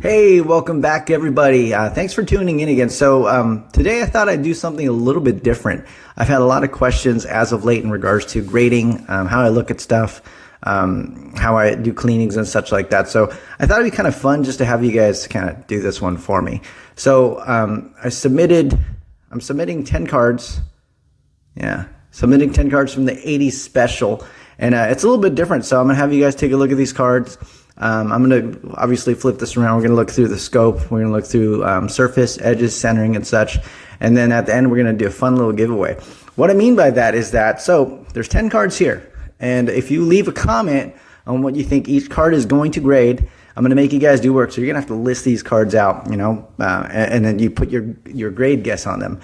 Hey, welcome back everybody. Thanks for tuning in again. So today I thought I'd do something a little bit different. I've had a lot of questions as of late in regards to grading, how I look at stuff, how I do cleanings and such like that. So I thought it'd be kind of fun just to have you guys kind of do this one for me. So I'm submitting 10 cards. Yeah, submitting 10 cards from the 80s special. And it's a little bit different. So I'm going to have you guys take a look at these cards. I'm going to obviously flip this around. We're going to look through the scope. We're going to look through surface, edges, centering, and such. And then at the end, we're going to do a fun little giveaway. What I mean by that is that, so there's 10 cards here. And if you leave a comment on what you think each card is going to grade, I'm going to make you guys do work. So you're going to have to list these cards out, and then you put your grade guess on them.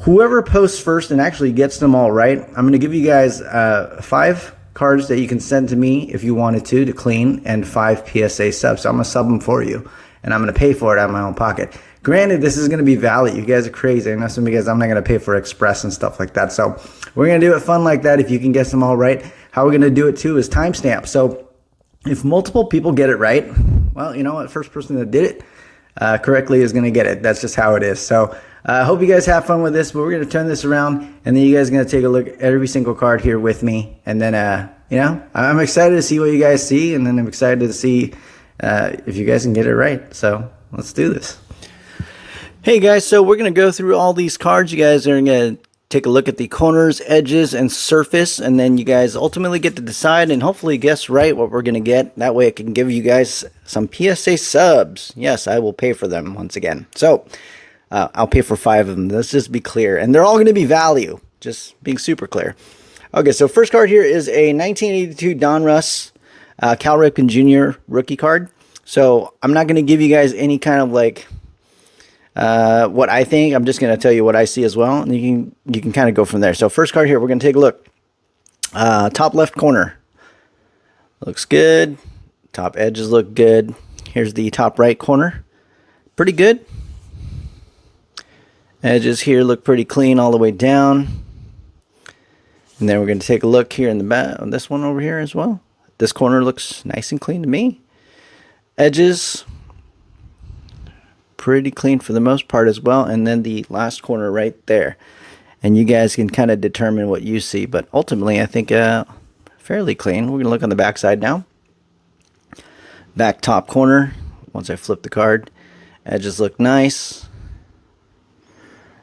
Whoever posts first and actually gets them all right, I'm going to give you guys 5 cards that you can send to me if you wanted to clean, and 5 PSA subs. So I'm going to sub them for you, and I'm going to pay for it out of my own pocket. Granted, this is going to be valid. You guys are crazy. I know some of you guys, I'm not going to pay for express and stuff like that. So we're going to do it fun like that if you can guess them all right. How we're going to do it too is timestamp. So if multiple people get it right, well, you know what? First person that did it correctly is going to get it. That's just how it is. So I hope you guys have fun with this, but we're going to turn this around, and then you guys are going to take a look at every single card here with me. And then, I'm excited to see what you guys see, and then I'm excited to see if you guys can get it right. So let's do this. Hey guys, so we're going to go through all these cards. You guys are going to take a look at the corners, edges, and surface, and then you guys ultimately get to decide and hopefully guess right what we're going to get. That way I can give you guys some PSA subs. Yes, I will pay for them once again. So I'll pay for 5 of them. Let's just be clear. And they're all going to be value. Just being super clear. Okay, so first card here is a 1982 Donruss Cal Ripken Jr. rookie card. So I'm not going to give you guys any kind of like what I think. I'm just going to tell you what I see as well. And you can kind of go from there. So first card here, we're going to take a look. Top left corner. Looks good. Top edges look good. Here's the top right corner. Pretty good. Edges here look pretty clean all the way down. And then we're going to take a look here in the back on this one over here as well. This corner looks nice and clean to me. Edges, pretty clean for the most part as well. And then the last corner right there. And you guys can kind of determine what you see. But ultimately, I think fairly clean. We're going to look on the back side now. Back top corner, once I flip the card. Edges look nice.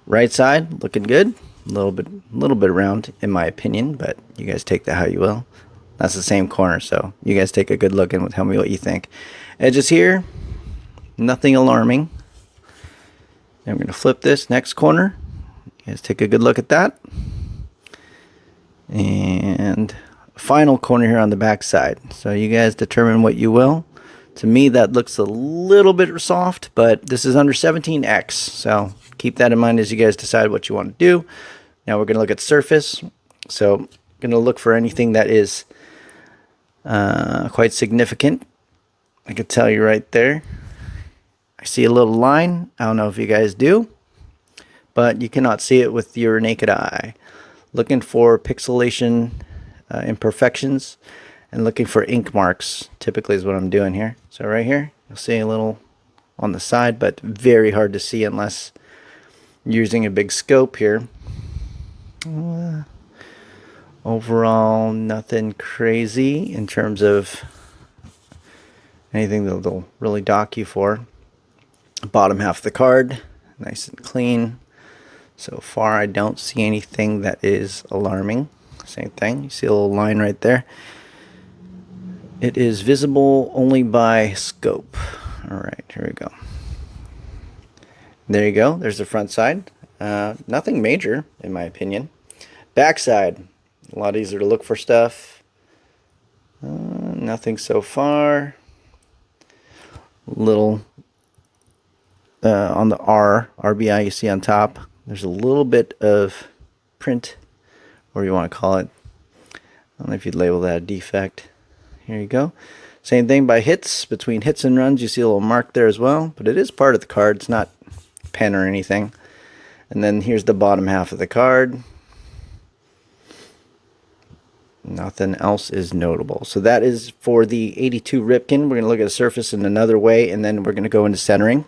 Right side looking good, a little bit round in my opinion, but you guys take that how you will. That's the same corner, so you guys take a good look and tell me what you think. Edges here, nothing alarming. Then we're going to flip this next corner. You guys take a good look at that. And final corner here on the back side. So you guys determine what you will. To me, that looks a little bit soft, but this is under 17x, so keep that in mind as you guys decide what you want to do. Now we're going to look at surface. So I'm going to look for anything that is quite significant. I could tell you right there. I see a little line. I don't know if you guys do, but you cannot see it with your naked eye. Looking for pixelation imperfections and looking for ink marks typically is what I'm doing here. So right here, you'll see a little on the side, but very hard to see unless using a big scope here. Overall, nothing crazy in terms of anything that they'll really dock you for. Bottom half of the card, nice and clean. So far, I don't see anything that is alarming. Same thing, you see a little line right there. It is visible only by scope. All right, here we go. There you go. There's the front side. Nothing major, in my opinion. Back side, a lot easier to look for stuff. Nothing so far. Little on the RBI you see on top. There's a little bit of print, or you want to call it. I don't know if you'd label that a defect. Here you go. Same thing by hits. Between hits and runs, you see a little mark there as well. But it is part of the card. It's not pen or anything. And then here's the bottom half of the card. Nothing else is notable. So that is for the 82 Ripken. We're going to look at the surface in another way, and then we're going to go into centering.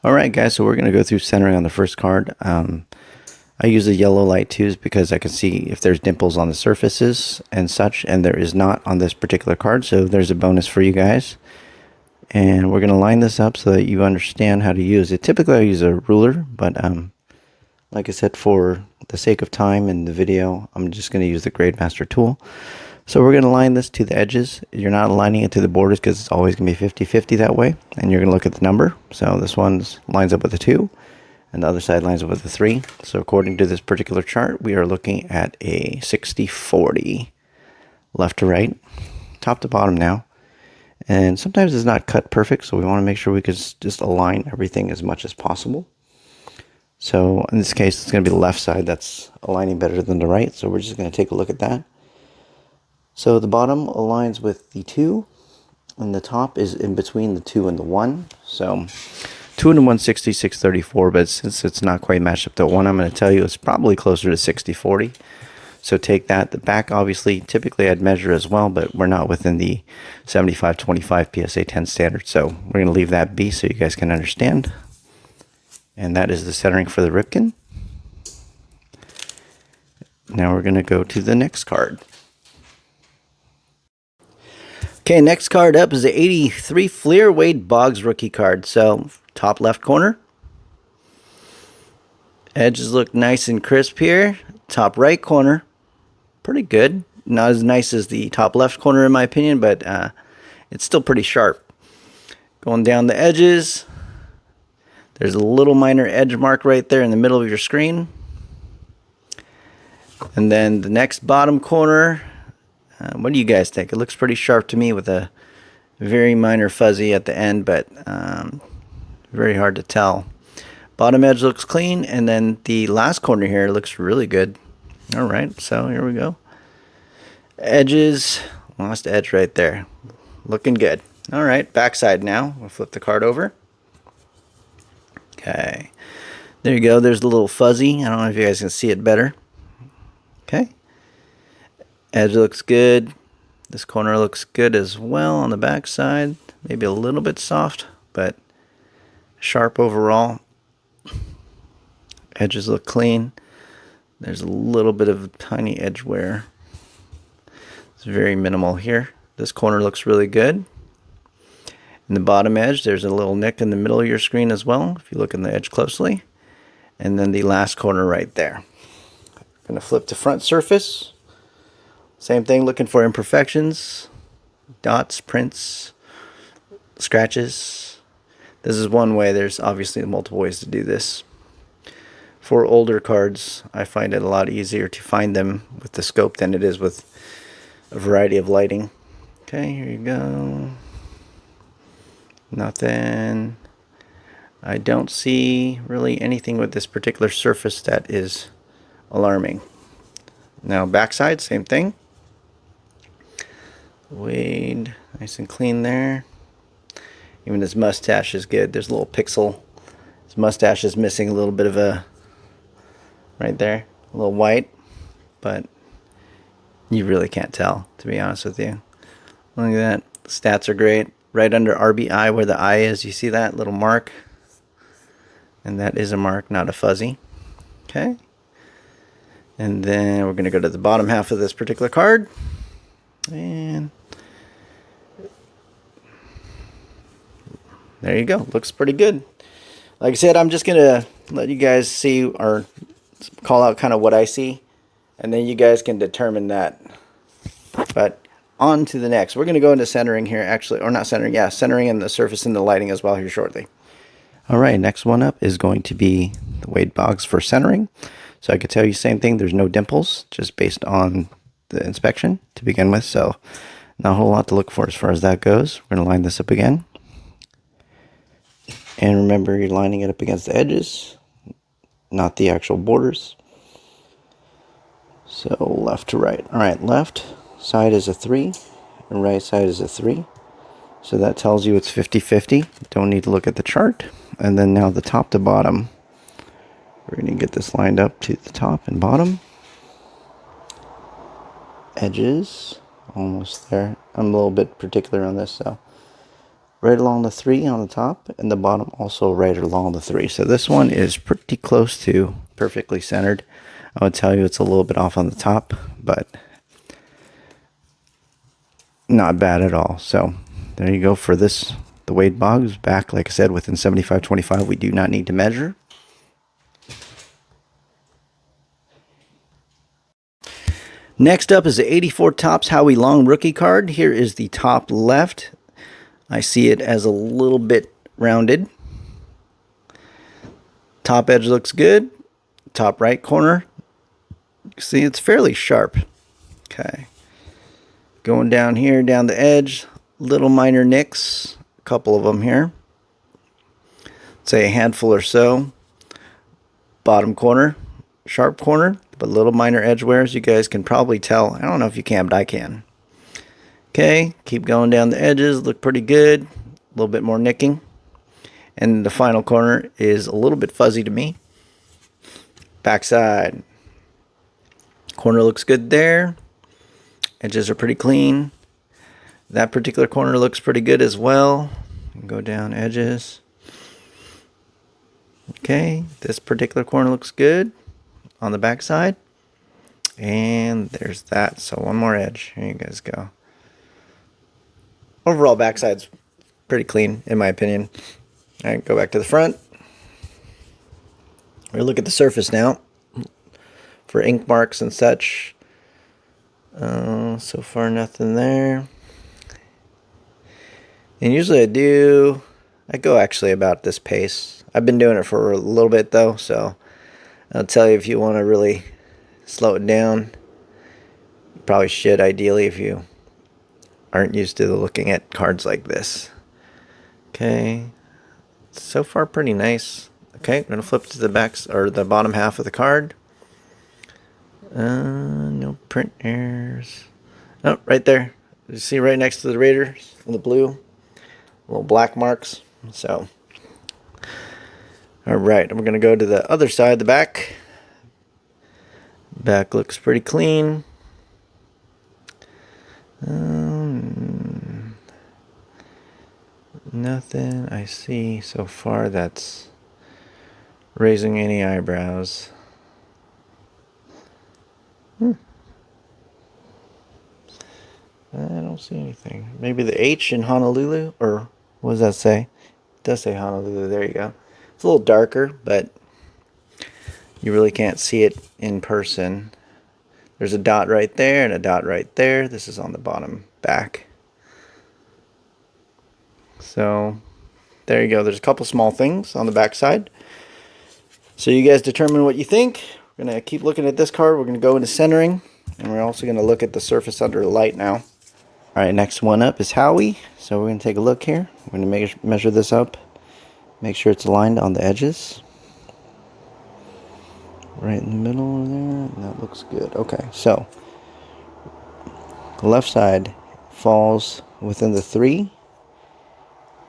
All right, guys, so we're going to go through centering on the first card. I use the yellow light twos because I can see if there's dimples on the surfaces and such, and there is not on this particular card, so there's a bonus for you guys. And we're going to line this up so that you understand how to use it. Typically, I use a ruler, but like I said, for the sake of time in the video, I'm just going to use the Grade Master tool. So we're going to line this to the edges. You're not aligning it to the borders because it's always going to be 50-50 that way. And you're going to look at the number. So this one lines up with a 2, and the other side lines up with a 3. So according to this particular chart, we are looking at a 60-40 left to right, top to bottom now. And sometimes it's not cut perfect, so we want to make sure we can just align everything as much as possible. So in this case, it's going to be the left side that's aligning better than the right. So we're just going to take a look at that. So the bottom aligns with the 2, and the top is in between the 2 and the 1. So 2 and 160, 634, but since it's not quite matched up to 1, I'm going to tell you it's probably closer to 60-40. So take that. The back, obviously, typically I'd measure as well, but we're not within the 75-25 PSA 10 standard. So we're going to leave that be so you guys can understand. And that is the centering for the Ripken. Now we're going to go to the next card. Okay, next card up is the 83 Fleer Wade Boggs rookie card. So top left corner. Edges look nice and crisp here. Top right corner. Pretty good. Not as nice as the top left corner in my opinion, but it's still pretty sharp. Going down the edges. There's a little minor edge mark right there in the middle of your screen. And then the next bottom corner. What do you guys think? It looks pretty sharp to me with a very minor fuzzy at the end, but very hard to tell. Bottom edge looks clean, and then the last corner here looks really good. All right, so here we go. Edges, last edge right there. Looking good. All right, backside now. We'll flip the card over. Okay. There you go. There's a little fuzzy. I don't know if you guys can see it better. Okay. Edge looks good. This corner looks good as well on the back side. Maybe a little bit soft, but sharp overall. Edges look clean. There's a little bit of tiny edge wear. It's very minimal here. This corner looks really good. In the bottom edge, there's a little nick in the middle of your screen as well, if you look in the edge closely. And then the last corner right there. I'm going to flip to front surface. Same thing, looking for imperfections, dots, prints, scratches. This is one way. There's obviously multiple ways to do this. For older cards, I find it a lot easier to find them with the scope than it is with a variety of lighting. Okay, here you go. Nothing. I don't see really anything with this particular surface that is alarming. Now backside, same thing. Wade, nice and clean there. Even his mustache is good. There's a little pixel. His mustache is missing a little bit of a, right there, a little white, but you really can't tell, to be honest with you. Look at that. The stats are great. Right under RBI where the eye is, you see that little mark? And that is a mark, not a fuzzy. Okay. And then we're going to go to the bottom half of this particular card. And there you go. Looks pretty good. Like I said, I'm just going to let you guys see or call out kind of what I see. And then you guys can determine that. But on to the next. We're going to go into centering here, actually. Or not centering, yeah. Centering and the surface and the lighting as well here shortly. All right, next one up is going to be the Wade Boggs for centering. So I could tell you same thing. There's no dimples, just based on the inspection to begin with. So not a whole lot to look for as far as that goes. We're going to line this up again. And remember, you're lining it up against the edges, not the actual borders. So left to right. All right, left side is a 3, and right side is a 3. So that tells you it's 50-50. Don't need to look at the chart. And then now the top to bottom. We're going to get this lined up to the top and bottom. edges, almost there. I'm a little bit particular on this, so right along the 3 on the top, and the bottom also right along the 3. So this one is pretty close to perfectly centered. I would tell you it's a little bit off on the top, but not bad at all. So there you go for this. The Wade Boggs back, like I said, within 75-25. We do not need to measure. Next up is the 84 Topps Howie Long rookie card. Here is the top left. I see it as a little bit rounded. Top edge looks good. Top right corner, see, it's fairly sharp. Okay. Going down here, down the edge, little minor nicks. A couple of them here. Say a handful or so. Bottom corner, sharp corner, but little minor edge wears. You guys can probably tell. I don't know if you can, but I can. Okay, keep going down the edges. Look pretty good. A little bit more nicking. And the final corner is a little bit fuzzy to me. Backside. Corner looks good there. Edges are pretty clean. That particular corner looks pretty good as well. Go down edges. Okay, this particular corner looks good on the back side. And there's that. So one more edge. Here you guys go. Overall backside's pretty clean in my opinion. All right, go back to the front. We'll look at the surface now for ink marks and such. So far nothing there. And usually I go actually about this pace. I've been doing it for a little bit though, so I'll tell you if you want to really slow it down, you probably should ideally if you aren't used to looking at cards like this. Okay, so far pretty nice. Okay, I'm gonna flip to the back or the bottom half of the card. No print errors. Oh, right there. You see right next to the Raiders in the blue, little black marks. So, all right, we're gonna go to the other side, the back. Back looks pretty clean. Nothing I see so far that's raising any eyebrows. I don't see anything. Maybe the H in Honolulu, or what does that say? It does say Honolulu. There you go. It's a little darker, but you really can't see it in person. There's a dot right there and a dot right there. This is on the bottom back. So there you go. There's a couple small things on the back side. So you guys determine what you think. We're going to keep looking at this card. We're going to go into centering. And we're also going to look at the surface under the light now. Alright, next one up is Howie. So we're going to take a look here. We're going to measure this up. Make sure it's aligned on the edges. Right in the middle there. And that looks good. Okay, so the left side falls within the 3.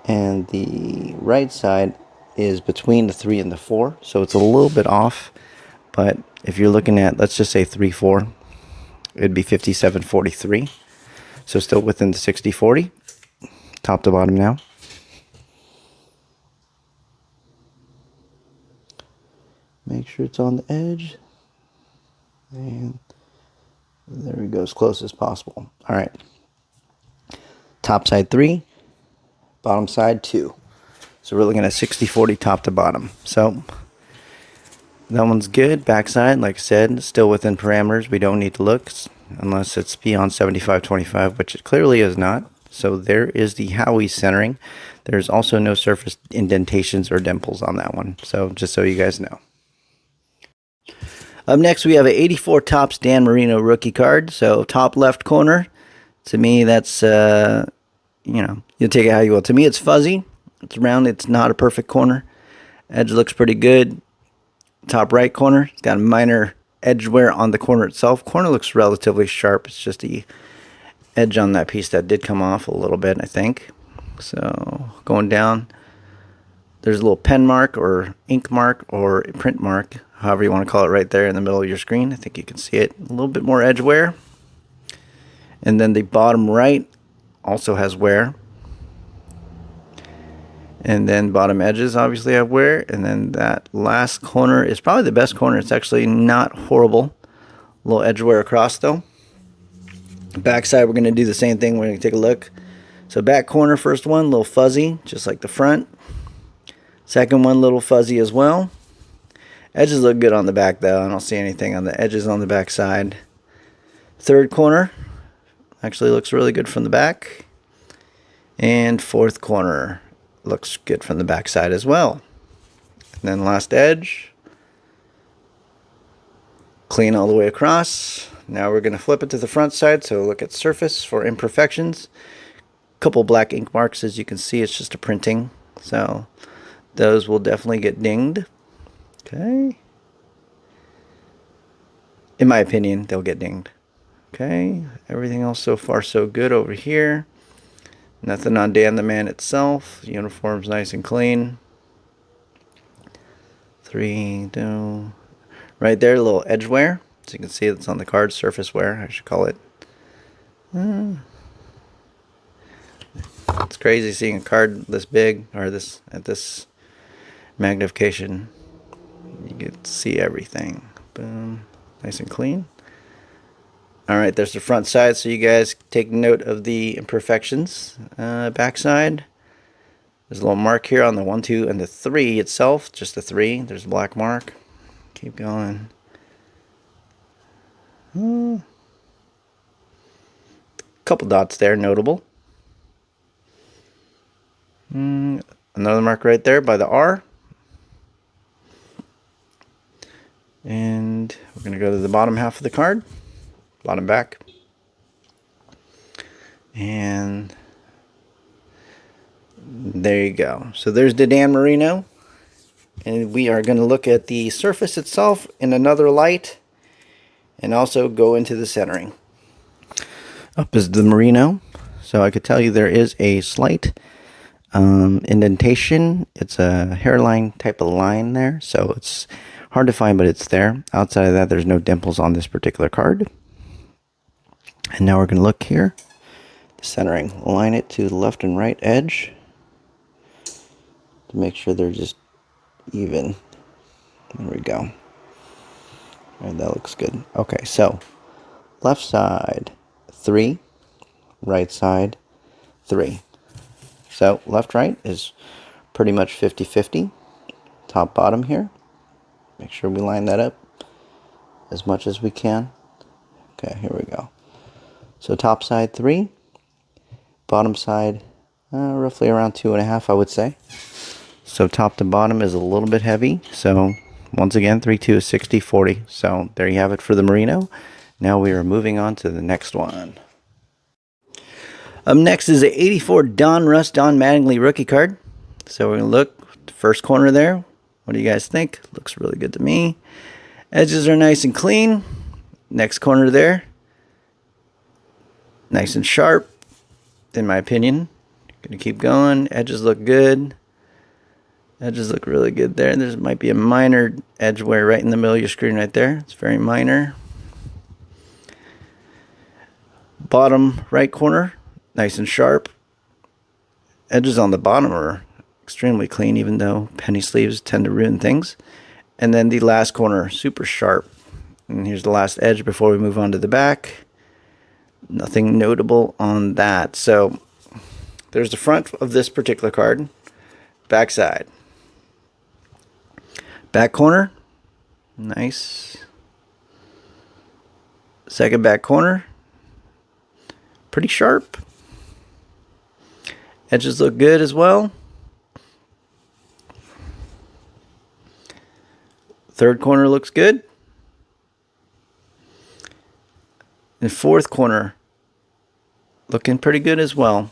And the right side is between the 3 and the 4. So it's a little bit off. But if you're looking at, let's just say 3-4, it'd be 57-43. So still within the 60-40. Top to bottom now. Make sure it's on the edge. And there we go, as close as possible. Alright. Top side 3. Bottom side 2. So we're looking at 60-40 top to bottom. So that one's good. Backside, like I said, still within parameters. We don't need to look unless it's beyond 75-25, which it clearly is not. So there is the Howie centering. There's also no surface indentations or dimples on that one. So just so you guys know. Up next, we have an 84 Topps Dan Marino rookie card. So top left corner. To me, that's, you know, you'll take it how you will. To me, it's fuzzy. It's round. It's not a perfect corner. Edge looks pretty good. Top right corner. It's got a minor edge wear on the corner itself. Corner looks relatively sharp. It's just the edge on that piece that did come off a little bit, I think. So going down, there's a little pen mark or ink mark or print mark, however you want to call it, right there in the middle of your screen. I think you can see it. A little bit more edge wear. And then the bottom right also has wear. And then bottom edges obviously have wear. And then that last corner is probably the best corner. It's actually not horrible. A little edge wear across though. Back side, we're going to do the same thing. We're going to take a look. So back corner, first one, a little fuzzy, just like the front. Second one, a little fuzzy as well. Edges look good on the back though. I don't see anything on the edges on the back side. Third corner actually looks really good from the back. And fourth corner looks good from the back side as well. And then last edge, clean all the way across. Now we're going to flip it to the front side, so look at surface for imperfections. Couple black ink marks, as you can see, it's just a printing, so those will definitely get dinged. Okay, in my opinion, they'll get dinged. Okay, everything else so far so good over here. Nothing on Dan the Man itself. The uniform's nice and clean. 3, 2. Right there, a little edge wear. So you can see it's on the card, surface wear, I should call it. It's crazy seeing a card this big, or this at this magnification. You get to see everything. Boom. Nice and clean. Alright, there's the front side, so you guys take note of the imperfections. Back side, there's a little mark here on the 1, 2, and the 3 itself. Just the 3. There's a black mark. Keep going. Couple dots there, notable. Another mark right there by the R. And we're going to go to the bottom half of the card. Bottom back. And there you go. So there's the Dan Marino. And we are going to look at the surface itself in another light. And also go into the centering. Up is the Marino. So I could tell you there is a slight indentation. It's a hairline type of line there. So it's hard to find, but it's there. Outside of that, there's no dimples on this particular card. And now we're going to look here. The centering. Align it to the left and right edge. To make sure they're just even. There we go. Alright, that looks good. Okay, so left side 3, right side 3. So left right is pretty much 50-50. Top bottom here. Make sure we line that up as much as we can. Okay, here we go. So top side 3, bottom side roughly around 2.5, I would say. So top to bottom is a little bit heavy. So once again, 3, 2 is 60, 40. So there you have it for the Marino. Now we are moving on to the next one. Up next is a 84 Donruss Don Mattingly rookie card. So we're going to look, the first corner there. What do you guys think? Looks really good to me. Edges are nice and clean. Next corner there. Nice and sharp, in my opinion. Going to keep going. Edges look good. Edges look really good there. There might be a minor edge wear right in the middle of your screen right there. It's very minor. Bottom right corner, nice and sharp. Edges on the bottom are extremely clean, even though penny sleeves tend to ruin things. And then the last corner, super sharp. And here's the last edge before we move on to the back. Nothing notable on that. So there's the front of this particular card. Back side. Back corner, nice. Second back corner, pretty sharp. Edges look good as well. Third corner looks good. And fourth corner, looking pretty good as well.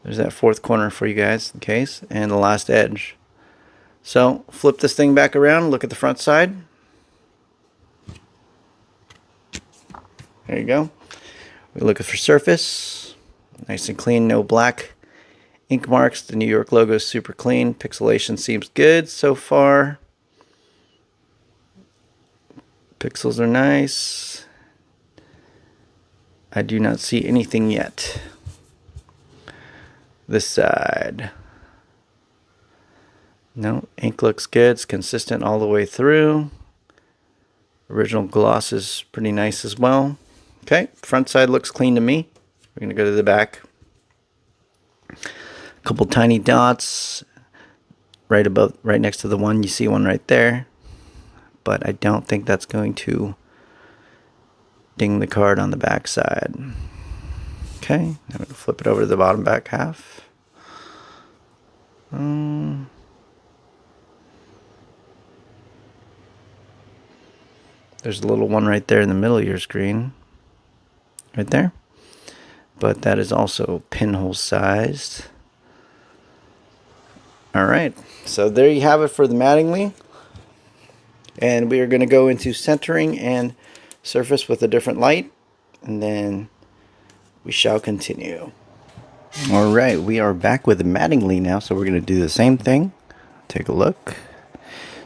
There's that fourth corner for you guys in case. And the last edge. So flip this thing back around, look at the front side. There you go. We're looking for surface. Nice and clean, no black ink marks. The New York logo is super clean. Pixelation seems good so far. Pixels are nice. I do not see anything yet. This side. No, ink looks good. It's consistent all the way through. Original gloss is pretty nice as well. Okay, front side looks clean to me. We're going to go to the back. A couple tiny dots right next to the one. You see one right there. But I don't think that's going to ding the card on the back side. Okay, now I'm going to flip it over to the bottom back half. There's a little one right there in the middle of your screen. Right there. But that is also pinhole sized. Alright, so there you have it for the Mattingly. And we are going to go into centering and surface with a different light. And then we shall continue. Alright, we are back with the Mattingly now. So we're going to do the same thing. Take a look.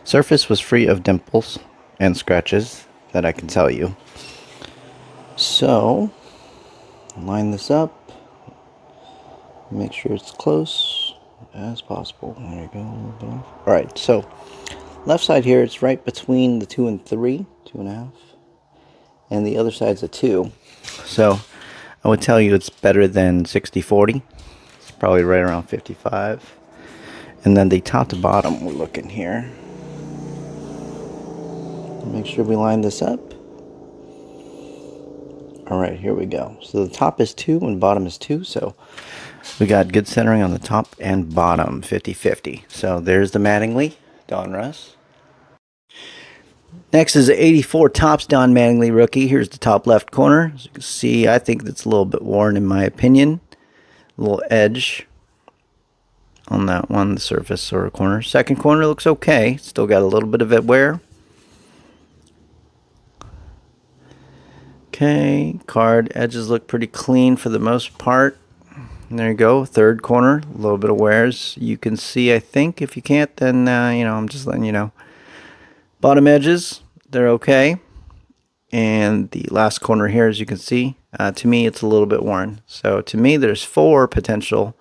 Surface was free of dimples and scratches, that I can tell you. So, line this up. Make sure it's close as possible. There you go. Alright, so left side here, it's right between the 2 and 3, 2.5. And the other side's a 2. So, I would tell you it's better than 60-40. It's probably right around 55. And then the top to bottom, we're looking here. Make sure we line this up. Alright, here we go. So the top is 2 and bottom is 2. So we got good centering on the top and bottom, 50-50. So there's the Mattingly, Donruss. Next is the 84 Topps Don Mattingly rookie. Here's the top left corner. As you can see, I think that's a little bit worn in my opinion. A little edge on that one, the surface or corner. Second corner looks okay. Still got a little bit of it wear. Okay, card edges look pretty clean for the most part. And there you go, third corner, a little bit of wears. You can see, I think. If you can't, then, I'm just letting you know. Bottom edges, they're okay. And the last corner here, as you can see, to me, it's a little bit worn. So to me, there's 4 potential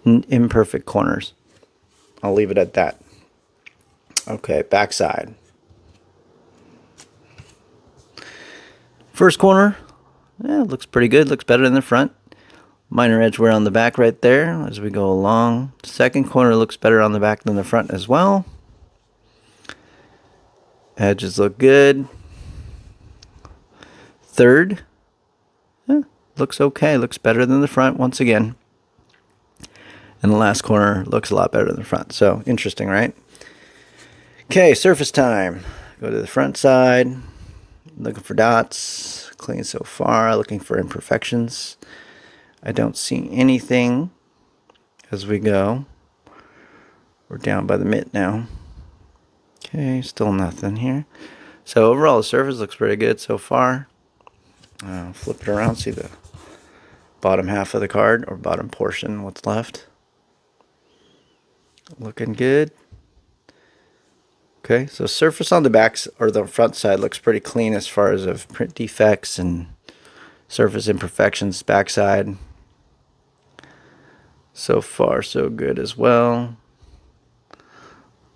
imperfect corners. I'll leave it at that. Okay, backside. First corner, looks pretty good. Looks better than the front. Minor edge wear on the back right there as we go along. Second corner looks better on the back than the front as well. Edges look good. Third, looks okay. Looks better than the front once again. And the last corner looks a lot better than the front. So, interesting, right? Okay, surface time. Go to the front side. Looking for dots. Clean so far. Looking for imperfections. I don't see anything as we go. We're down by the mitt now. Okay, still nothing here. So overall the surface looks pretty good so far. Flip it around, see the bottom half of the card, or bottom portion, what's left. Looking good. Okay, so surface on the back or the front side looks pretty clean as far as of print defects and surface imperfections. Backside, so far so good as well.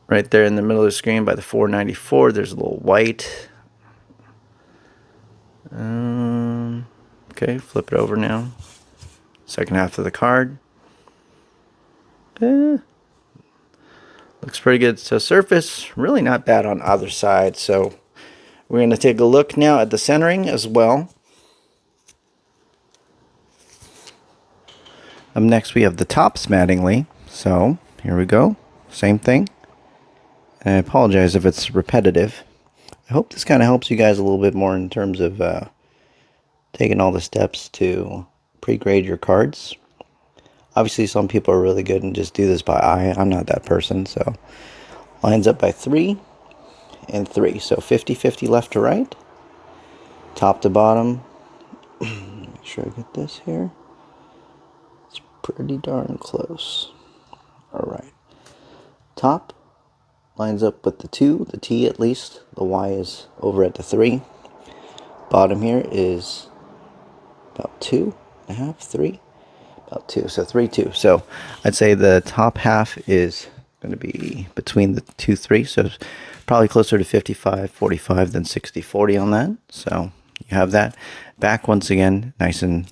Right there in the middle of the screen by the 494, there's a little white. Okay, flip it over now. Second half of the card. Looks pretty good. So surface, really not bad on either side. So we're going to take a look now at the centering as well. Up next we have the Topps Mattingly. So here we go. Same thing. And I apologize if it's repetitive. I hope this kind of helps you guys a little bit more in terms of taking all the steps to pre-grade your cards. Obviously, some people are really good and just do this by eye. I'm not that person, so lines up by 3 and 3. So 50-50 left to right, top to bottom. Make sure I get this here. It's pretty darn close. All right. Top lines up with the 2, the T at least. The Y is over at the 3. Bottom here is about 2.5, 3, about 2. So 3-2. So I'd say the top half is going to be between the 2, 3. So it's probably closer to 55-45 than 60-40 on that. So you have that. Back once again, nice and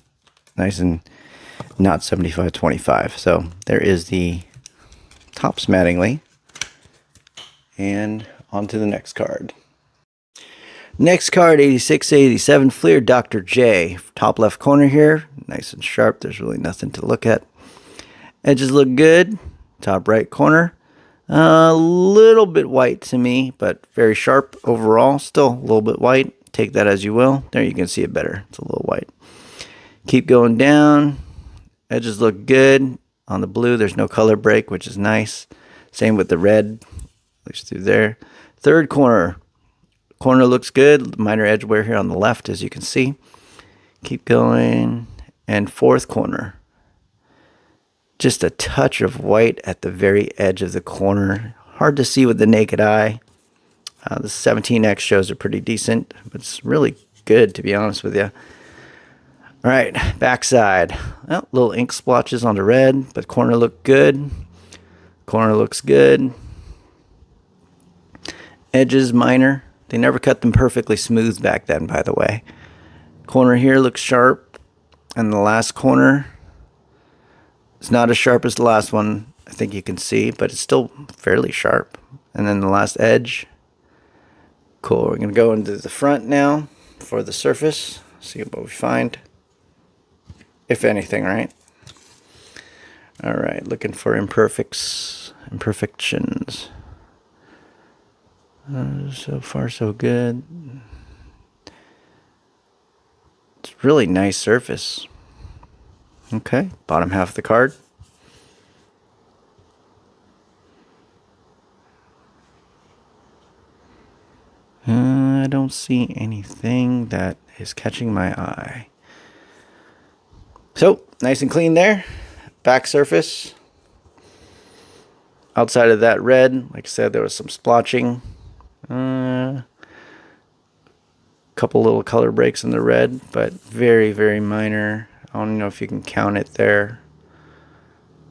not 75-25. So there is the Topps Mattingly. And on to the next card. Next card, 86-87 Fleer Dr. J. Top left corner here. Nice and sharp. There's really nothing to look at. Edges look good. Top right corner. A little bit white to me, but very sharp overall. Still a little bit white. Take that as you will. There you can see it better. It's a little white. Keep going down. Edges look good. On the blue, there's no color break, which is nice. Same with the red. Looks through there. Third corner. Corner looks good. Minor edge wear here on the left, as you can see. Keep going. And fourth corner. Just a touch of white at the very edge of the corner. Hard to see with the naked eye. The 17X shows are pretty decent, but it's really good, to be honest with you. All right, backside. Well, little ink splotches on the red, but corner looked good. Corner looks good. Edges minor. They never cut them perfectly smooth back then, by the way. Corner here looks sharp. And the last corner, it's not as sharp as the last one, I think you can see, but it's still fairly sharp. And then the last edge. Cool, we're going to go into the front now for the surface. See what we find. If anything, right? All right, looking for imperfections. So far, so good. It's a really nice surface. Okay, bottom half of the card. I don't see anything that is catching my eye. So, nice and clean there. Back surface. Outside of that red, like I said, there was some splotching. Couple little color breaks in the red, but very, very minor. I don't know if you can count it there.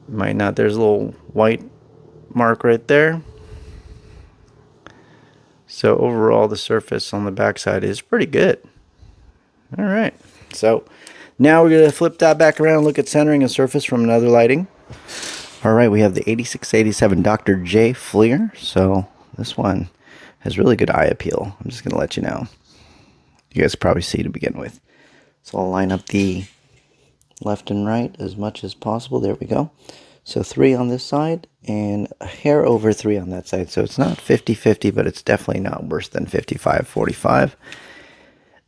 Might not. There's a little white mark right there. So overall, the surface on the backside is pretty good. All right. So now we're going to flip that back around and look at centering and surface from another lighting. All right, we have the 86-87 Dr. J Fleer. So this one has really good eye appeal. I'm just going to let you know. You guys probably see to begin with. So I'll line up the left and right as much as possible. There we go. So 3 on this side and a hair over 3 on that side. So it's not 50-50, but it's definitely not worse than 55-45.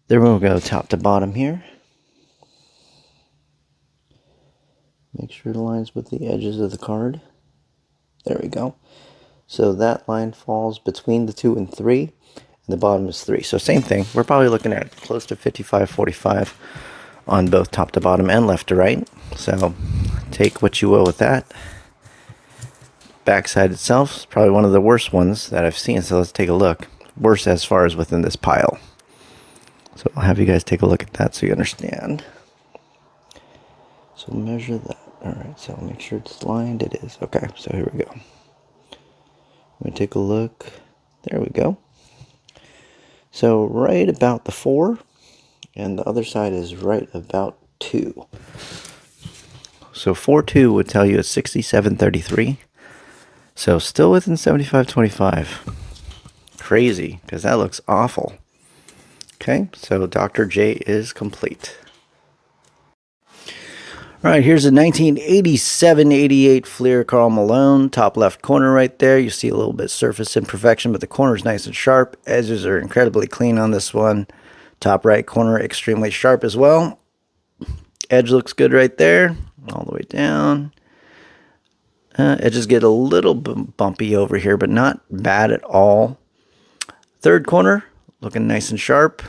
Then we'll go top to bottom here. Make sure it aligns with the edges of the card. There we go. So that line falls between the 2 and 3. And the bottom is 3. So same thing. We're probably looking at close to 55-45 on both top to bottom and left to right. So take what you will with that. Backside itself is probably one of the worst ones that I've seen. So let's take a look. Worse as far as within this pile. So I'll have you guys take a look at that so you understand. So measure that. Alright, so make sure it's lined. It is. Okay, so here we go. Let me take a look. There we go. So right about the 4. And the other side is right about 2. So 4-2 would tell you it's 67-33. So still within 75-25. Crazy, because that looks awful. Okay, so Dr. J is complete. All right, here's a 1987-88 Fleer Karl Malone. Top left corner right there. You see a little bit surface imperfection, but the corner is nice and sharp. Edges are incredibly clean on this one. Top right corner extremely sharp as well. Edge looks good right there. All the way down. Edges get a little bumpy over here, but not bad at all. Third corner, looking nice and sharp.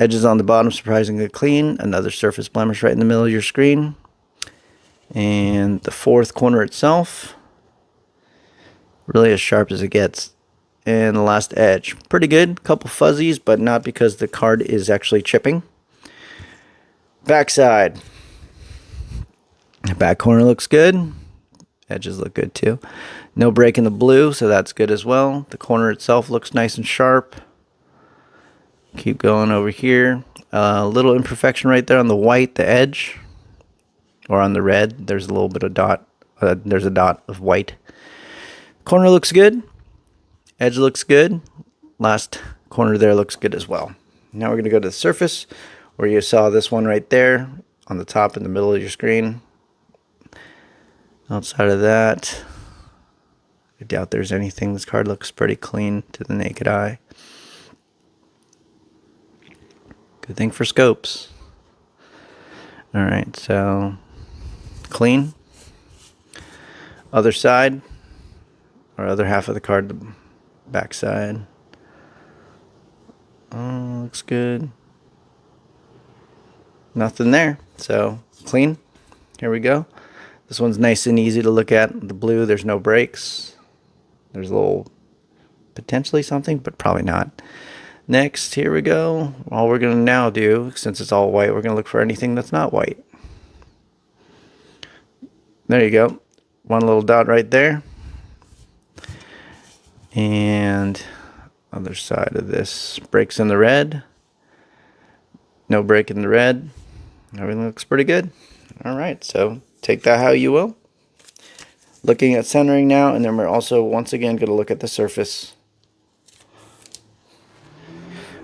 Edges on the bottom, surprisingly clean. Another surface blemish right in the middle of your screen. And the fourth corner itself, really as sharp as it gets. And the last edge, pretty good. Couple fuzzies, but not because the card is actually chipping. Backside. Back corner looks good. Edges look good too. No break in the blue, so that's good as well. The corner itself looks nice and sharp. Keep going over here. A little imperfection right there on the white, the edge, or on the red. There's a little bit of dot. There's a dot of white. Corner looks good. Edge looks good. Last corner there looks good as well. Now we're going to go to the surface, where you saw this one right there on the top in the middle of your screen. Outside of that, I doubt there's anything. This card looks pretty clean to the naked eye. Good thing for scopes. Alright, so clean. Other side, or other half of the card, the back side. Oh, looks good. Nothing there. So clean. Here we go. This one's nice and easy to look at. The blue, there's no breaks. There's a little, potentially something, but probably not. Next, here we go. All we're going to now do, since it's all white, we're going to look for anything that's not white. There you go. One little dot right there. And other side of this, breaks in the red. No break in the red. Everything looks pretty good. All right, so take that how you will. Looking at centering now, and then we're also once again going to look at the surface.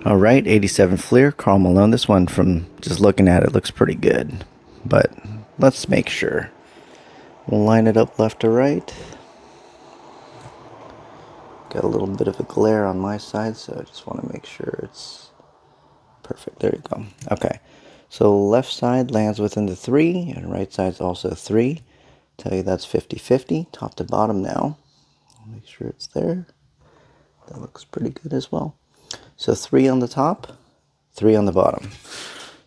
All right, 87 Fleer, Karl Malone. This one, from just looking at it, looks pretty good. But let's make sure. We'll line it up left to right. Got a little bit of a glare on my side, so I just want to make sure it's perfect. There you go. Okay. So left side lands within the 3, and right side's also 3. Tell you that's 50-50, top to bottom now. Make sure it's there. That looks pretty good as well. So 3 on the top, 3 on the bottom.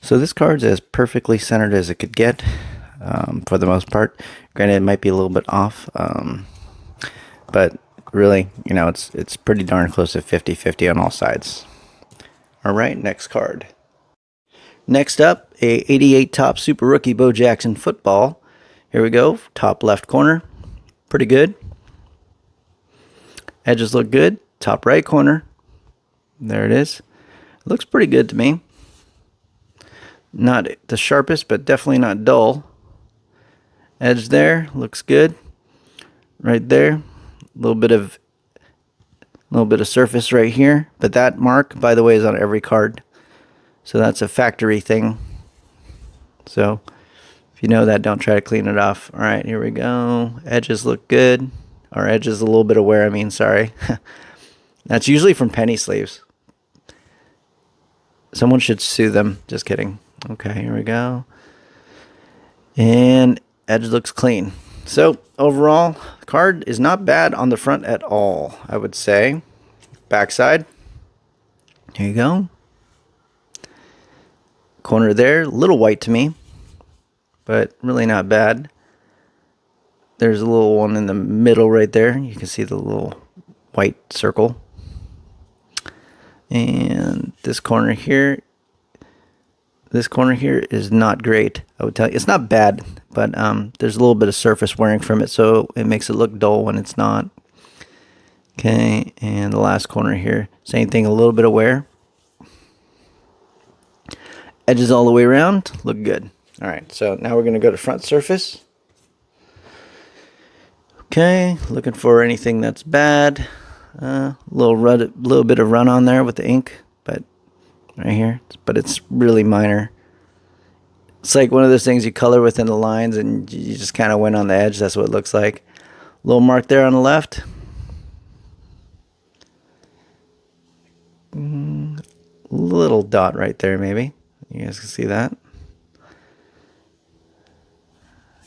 So this card's as perfectly centered as it could get, for the most part. Granted, it might be a little bit off, but really, you know, it's pretty darn close to 50-50 on all sides. All right, next card. Next up, a 88 Topps Super Rookie Bo Jackson football. Here we go, top left corner, pretty good. Edges look good. Top right corner, there it is. It looks pretty good to me. Not the sharpest, but definitely not dull. Edge there, looks good. Right there, a little bit of surface right here, but that mark, by the way, is on every card. So that's a factory thing. So if you know that, don't try to clean it off. All right, here we go. Edges look good. Or edges a little bit of wear, I mean, sorry. That's usually from penny sleeves. Someone should sue them. Just kidding. Okay, here we go. And edge looks clean. So overall, the card is not bad on the front at all, I would say. Backside. Here you go. Corner there, a little white to me, but really not bad. There's a little one in the middle right there. You can see the little white circle. And this corner here is not great, I would tell you. It's not bad, but there's a little bit of surface wearing from it, so it makes it look dull when it's not. Okay, and the last corner here, same thing, a little bit of wear. Edges all the way around, look good. All right, so now we're going to go to front surface. Okay, looking for anything that's bad. Little bit of run on there with the ink, but right here, but it's really minor. It's like one of those things you color within the lines and you just kind of went on the edge. That's what it looks like. Little mark there on the left. Little dot right there, maybe. You guys can see that.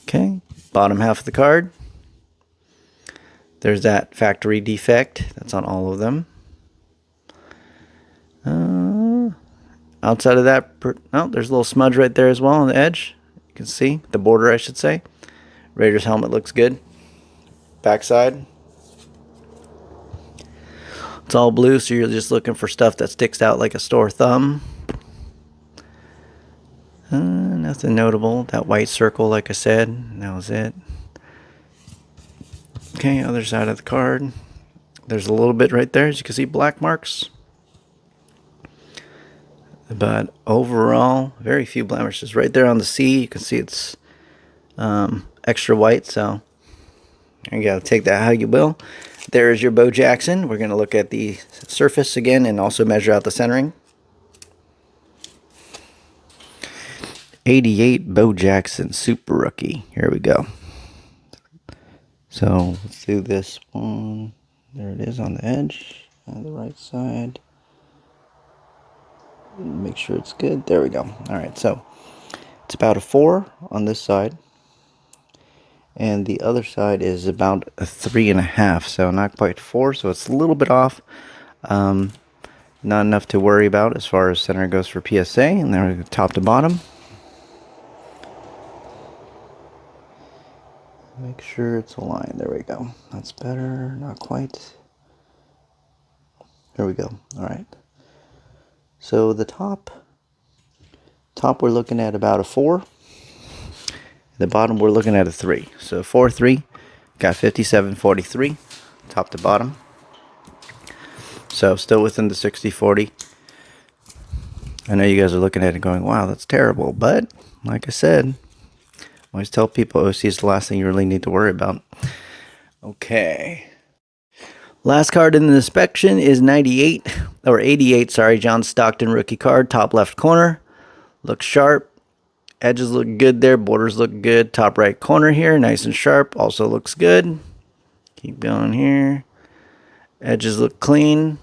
Okay, bottom half of the card. There's that factory defect. That's on all of them. Outside of that, there's a little smudge right there as well on the edge. You can see the border, I should say. Raiders helmet looks good. Backside. It's all blue, so you're just looking for stuff that sticks out like a store thumb. Nothing notable. That white circle, like I said, that was it. Okay, other side of the card. There's a little bit right there, as you can see, black marks. But overall, very few blemishes. Right there on the C, you can see it's extra white, so you gotta take that how you will. There's your Bo Jackson. We're gonna look at the surface again and also measure out the centering. 88 Bo Jackson Super Rookie. Here we go. So let's do this one. There it is on the edge, on the right side. Make sure it's good. There we go. All right, so it's about a 4 on this side, and the other side is about a 3.5. So not quite 4. So it's a little bit off. Not enough to worry about as far as center goes for PSA. And then we go top to bottom. Make sure it's aligned. There we go. That's better. Not quite. There we go. All right. So the top we're looking at about a 4. The bottom we're looking at a 3. So 4, 3. Got 57.43. Top to bottom. So still within the 60-40. I know you guys are looking at it going, wow, that's terrible. But like I said, I always tell people OC is the last thing you really need to worry about. Okay. Last card in the inspection is 88, sorry, John Stockton rookie card, top left corner. Looks sharp. Edges look good there. Borders look good. Top right corner here, nice and sharp. Also looks good. Keep going here. Edges look clean.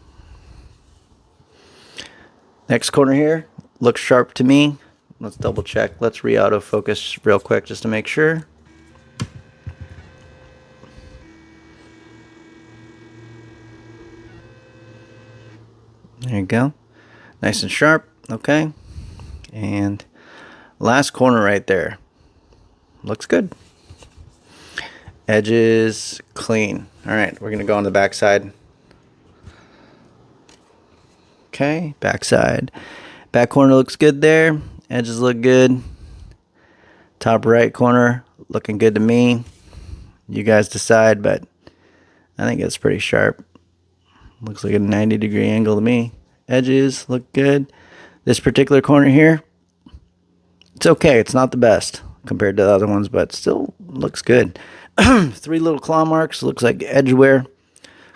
Next corner here, looks sharp to me. Let's double check. Let's re-auto focus real quick just to make sure. There you go. Nice and sharp. Okay. And last corner right there. Looks good. Edges clean. All right. We're going to go on the back side. Okay. Back side. Back corner looks good there. Edges look good. Top right corner looking good to me. You guys decide, but I think it's pretty sharp. Looks like a 90-degree angle to me. Edges look good. This particular corner here, it's okay. It's not the best compared to the other ones, but still looks good. 3 little claw marks. Looks like edge wear.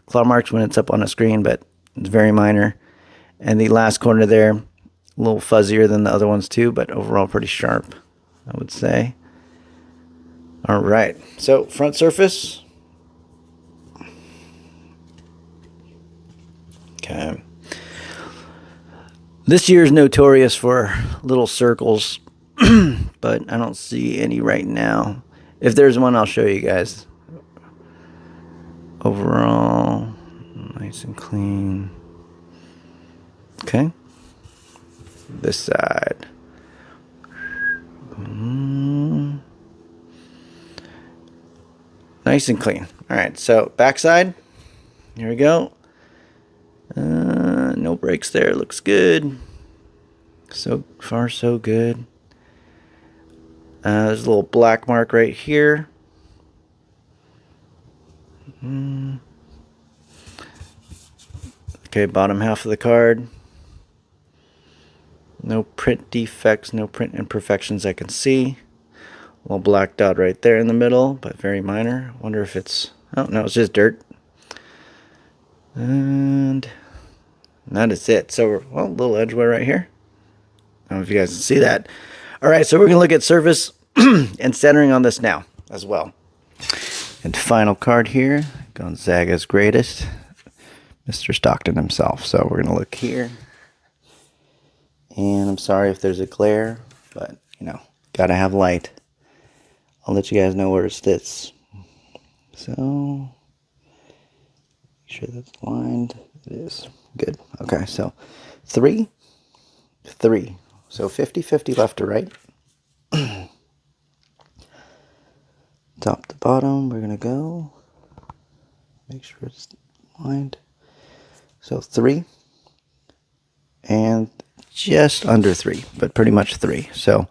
Claw marks when it's up on a screen, but it's very minor. And the last corner there, a little fuzzier than the other ones too, but overall pretty sharp, I would say. All right. So front surface. Okay. This year is notorious for little circles, but I don't see any right now. If there's one, I'll show you guys. Overall, nice and clean. Okay. This side. Nice and clean. All right, so backside. Here we go. No breaks there. Looks good. So far, so good. There's a little black mark right here. Okay, bottom half of the card. No print defects, no print imperfections I can see. A little black dot right there in the middle, but very minor. Wonder if it's... Oh, no, it's just dirt. And that is it. So, well, a little edge wear right here. I don't know if you guys can see that. All right, so we're going to look at surface and centering on this now as well. And final card here, Gonzaga's greatest, Mr. Stockton himself. So we're going to look here. And I'm sorry if there's a glare, but, you know, got to have light. I'll let you guys know where it sits. So, make sure that's aligned. It is. Good. Okay, so 3, 3. So 50-50 left to right. Top to bottom, we're going to go. Make sure it's aligned. So 3. And just under 3, but pretty much 3. So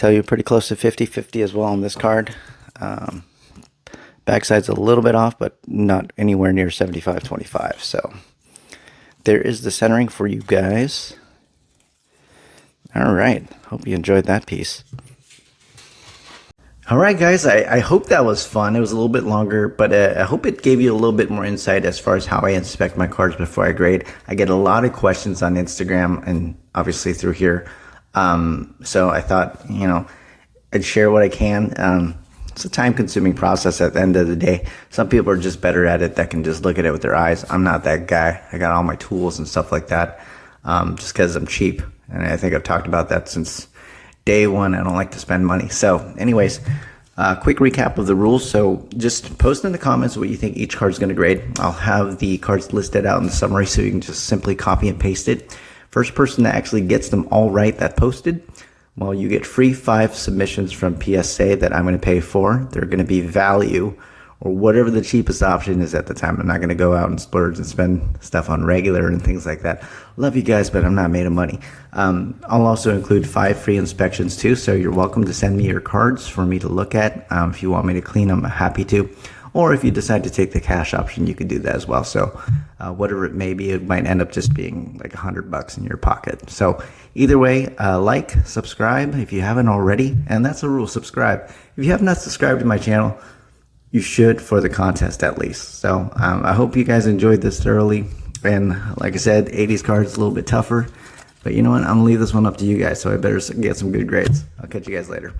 tell you pretty close to 50-50 as well on this card. Backside's a little bit off, but not anywhere near 75-25. So there is the centering for you guys. All right. Hope you enjoyed that piece. All right, guys. I hope that was fun. It was a little bit longer, but I hope it gave you a little bit more insight as far as how I inspect my cards before I grade. I get a lot of questions on Instagram and obviously through here. So I thought, I'd share what I can. It's a time-consuming process at the end of the day. Some people are just better at it that can just look at it with their eyes. I'm not that guy. I got all my tools and stuff like that just because I'm cheap. And I think I've talked about that since day one. I don't like to spend money. So anyways, quick recap of the rules. So just post in the comments what you think each card is going to grade. I'll have the cards listed out in the summary so you can just simply copy and paste it. First person that actually gets them all right that posted, well, you get free 5 submissions from PSA that I'm going to pay for. They're going to be value or whatever the cheapest option is at the time. I'm not going to go out and splurge and spend stuff on regular and things like that. Love you guys, but I'm not made of money. I'll also include 5 free inspections too, so you're welcome to send me your cards for me to look at. If you want me to clean them, I'm happy to. Or if you decide to take the cash option, you can do that as well. So whatever it may be, it might end up just being like $100 in your pocket. So either way, like, subscribe if you haven't already. And that's the rule, subscribe. If you have not subscribed to my channel, you should for the contest at least. So I hope you guys enjoyed this thoroughly. And like I said, 80s cards a little bit tougher. But you know what? I'm going to leave this one up to you guys. So I better get some good grades. I'll catch you guys later.